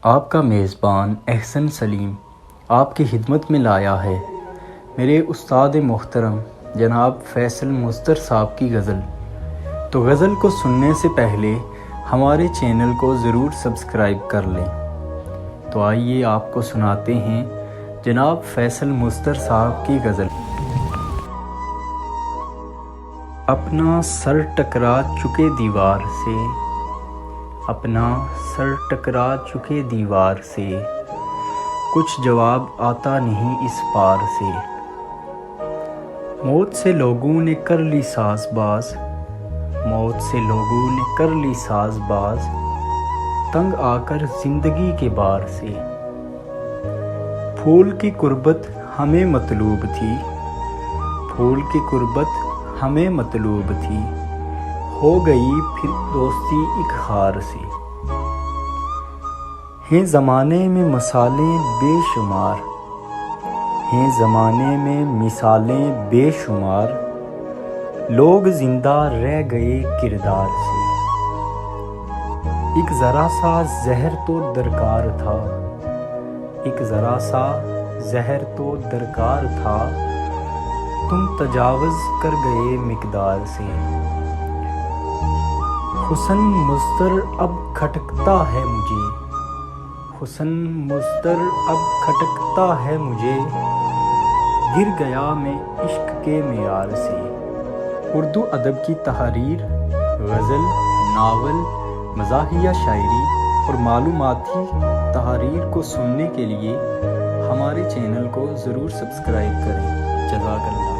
آپ کا میزبان احسن سلیم آپ کی خدمت میں لایا ہے میرے استاد محترم جناب فیصل مظفر صاحب کی غزل۔ تو غزل کو سننے سے پہلے ہمارے چینل کو ضرور سبسکرائب کر لیں۔ تو آئیے آپ کو سناتے ہیں جناب فیصل مظفر صاحب کی غزل۔ اپنا سر ٹکرا چکے دیوار سے، اپنا سر ٹکرا چکے دیوار سے، کچھ جواب آتا نہیں اس پار سے۔ موت سے لوگوں نے کر لی ساز باز، موت سے لوگوں نے کر لی ساز باز، تنگ آ کر زندگی کے بار سے۔ پھول کی قربت ہمیں مطلوب تھی، پھول کی قربت ہمیں مطلوب تھی، ہو گئی پھر دوستی ایک خار سے۔ ہیں زمانے میں مثالیں بے شمار، ہیں زمانے میں مثالیں بے شمار، لوگ زندہ رہ گئے کردار سے۔ ایک ذرا سا زہر تو درکار تھا، ایک ذرا سا زہر تو درکار تھا، تم تجاوز کر گئے مقدار سے۔ حسن مضطر اب کھٹکتا ہے مجھے، حسن مضطر اب کھٹکتا ہے مجھے، گر گیا میں عشق کے معیار سے۔ اردو ادب کی تحریر، غزل، ناول، مزاحیہ شاعری اور معلوماتی تحریر کو سننے کے لیے ہمارے چینل کو ضرور سبسکرائب کریں۔ جزاک اللہ۔